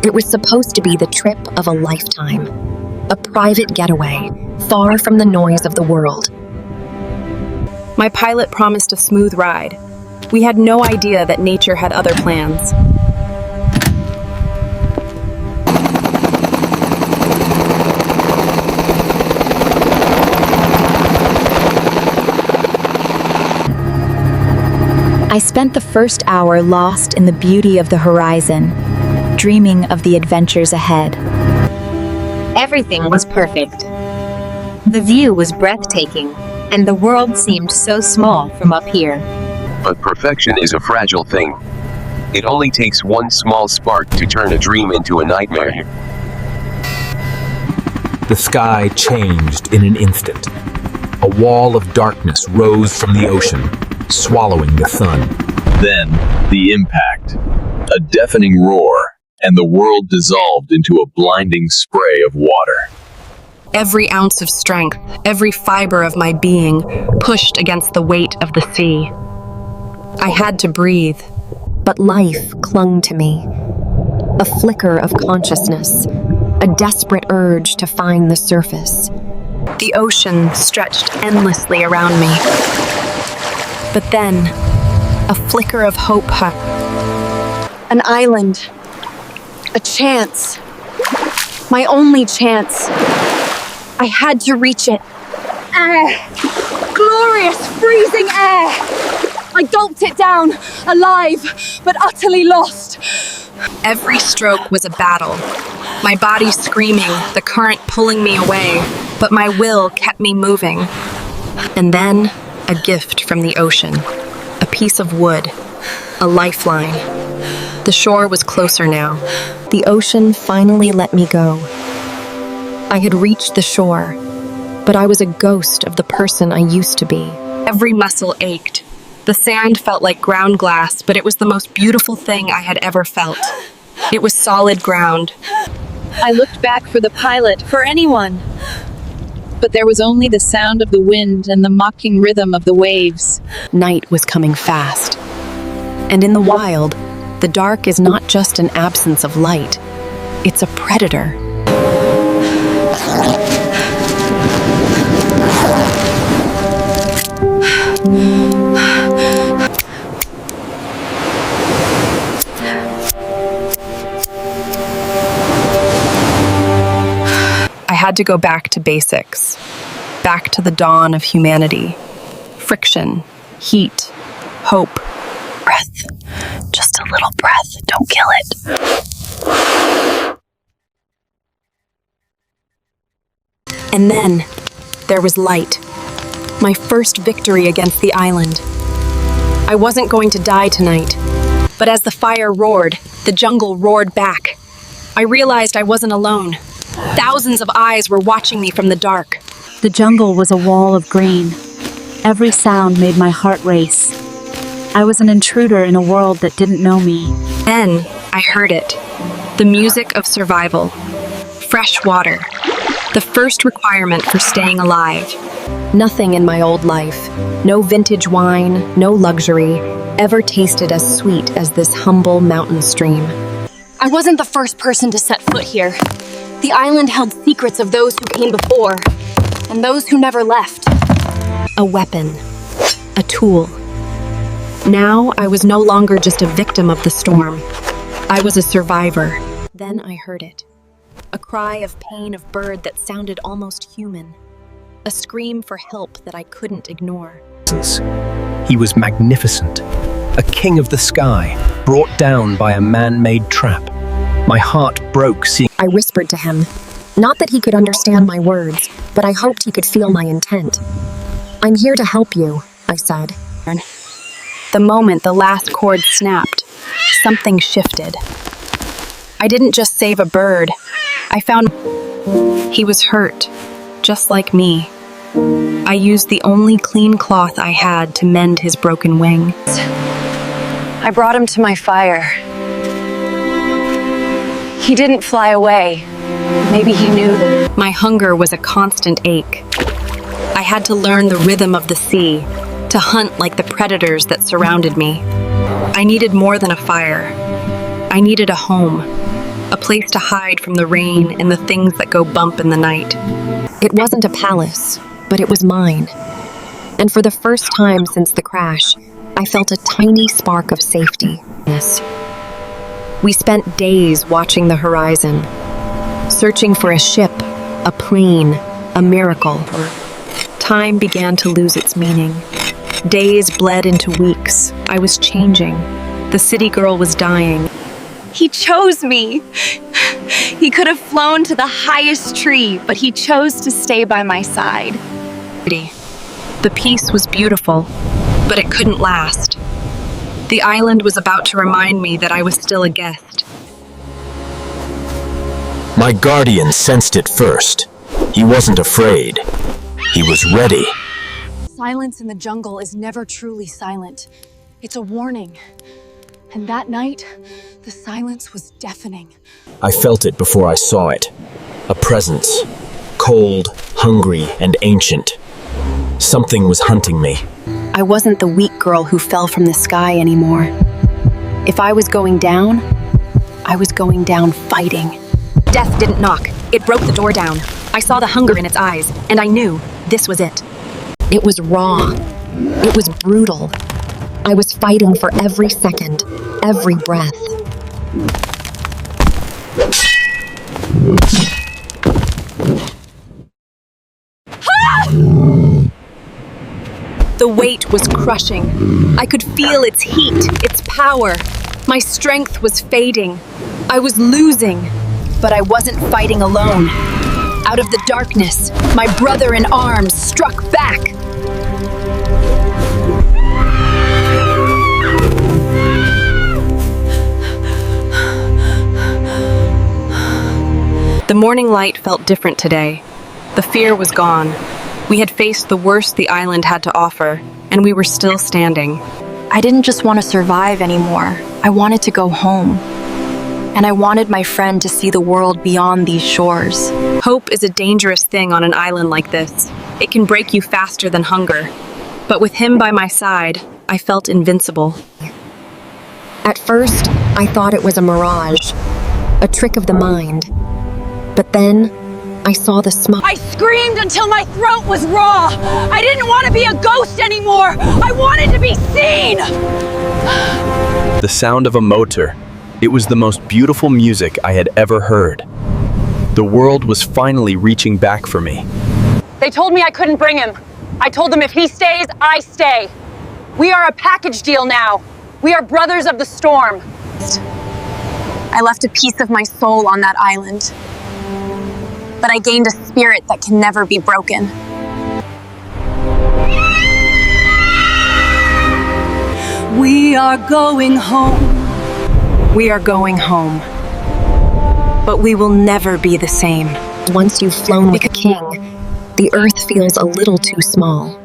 It was supposed to be the trip of a lifetime, a private getaway, far from the noise of the world. My pilot promised a smooth ride. We had no idea that nature had other plans. I spent the first hour lost in the beauty of the horizon, dreaming of the adventures ahead. Everything was perfect. The view was breathtaking, and the world seemed so small from up here. But perfection is a fragile thing. It only takes one small spark to turn a dream into a nightmare. The sky changed in an instant. A wall of darkness rose from the ocean, swallowing the sun. Then, the impact. A deafening roar, and the world dissolved into a blinding spray of water. Every ounce of strength, every fiber of my being, pushed against the weight of the sea. I had to breathe. But life clung to me. A flicker of consciousness, a desperate urge to find the surface. The ocean stretched endlessly around me. But then, a flicker of hope. An island. A chance. My only chance. I had to reach it. Air! Glorious, freezing air! I gulped it down, alive, but utterly lost. Every stroke was a battle. My body screaming, the current pulling me away, but my will kept me moving. And then, a gift from the ocean. A piece of wood. A lifeline. The shore was closer now. The ocean finally let me go. I had reached the shore, but I was a ghost of the person I used to be. Every muscle ached. The sand felt like ground glass, but it was the most beautiful thing I had ever felt. It was solid ground. I looked back for the pilot, for anyone. But there was only the sound of the wind and the mocking rhythm of the waves. Night was coming fast. And in the wild, the dark is not just an absence of light. It's a predator. I had to go back to basics, back to the dawn of humanity. Friction, heat, hope, breath. Just a little breath, don't kill it. And then, there was light. My first victory against the island. I wasn't going to die tonight, but as the fire roared, the jungle roared back. I realized I wasn't alone. Thousands of eyes were watching me from the dark. The jungle was a wall of green. Every sound made my heart race. I was an intruder in a world that didn't know me. Then I heard it. The music of survival. Fresh water. The first requirement for staying alive. Nothing in my old life, no vintage wine, no luxury, ever tasted as sweet as this humble mountain stream. I wasn't the first person to set foot here. The island held secrets of those who came before, and those who never left. A weapon, a tool. Now I was no longer just a victim of the storm. I was a survivor. Then I heard it. A cry of pain of bird that sounded almost human. A scream for help that I couldn't ignore. He was magnificent, a king of the sky, brought down by a man-made trap. My heart broke seeing... I whispered to him. Not that he could understand my words, but I hoped he could feel my intent. I'm here to help you, I said. The moment the last cord snapped, something shifted. I didn't just save a bird. I found he was hurt, just like me. I used the only clean cloth I had to mend his broken wing. I brought him to my fire. He didn't fly away. Maybe he knew that. My hunger was a constant ache. I had to learn the rhythm of the sea, to hunt like the predators that surrounded me. I needed more than a fire. I needed a home, a place to hide from the rain and the things that go bump in the night. It wasn't a palace, but it was mine. And for the first time since the crash, I felt a tiny spark of safety. We spent days watching the horizon, searching for a ship, a plane, a miracle. Time began to lose its meaning. Days bled into weeks. I was changing. The city girl was dying. He chose me. He could have flown to the highest tree, but he chose to stay by my side. The peace was beautiful, but it couldn't last. The island was about to remind me that I was still a guest. My guardian sensed it first. He wasn't afraid. He was ready. Silence in the jungle is never truly silent. It's a warning. And that night, the silence was deafening. I felt it before I saw it. A presence. Cold, hungry, and ancient. Something was hunting me. I wasn't the weak girl who fell from the sky anymore. If I was going down, I was going down fighting. Death didn't knock. It broke the door down. I saw the hunger in its eyes, and I knew this was it. It was raw. It was brutal. I was fighting for every second, every breath. The weight was crushing. I could feel its heat, its power. My strength was fading. I was losing, but I wasn't fighting alone. Out of the darkness, my brother in arms struck back. The morning light felt different today. The fear was gone. We had faced the worst the island had to offer, and we were still standing. I didn't just want to survive anymore. I wanted to go home. And I wanted my friend to see the world beyond these shores. Hope is a dangerous thing on an island like this. It can break you faster than hunger. But with him by my side, I felt invincible. At first, I thought it was a mirage, a trick of the mind. But then, I saw the smoke. I screamed until my throat was raw. I didn't want to be a ghost anymore. I wanted to be seen. The sound of a motor. It was the most beautiful music I had ever heard. The world was finally reaching back for me. They told me I couldn't bring him. I told them if he stays, I stay. We are a package deal now. We are brothers of the storm. I left a piece of my soul on that island. But I gained a spirit that can never be broken. We are going home. We are going home. But we will never be the same. Once you've flown with a king, the earth feels a little too small.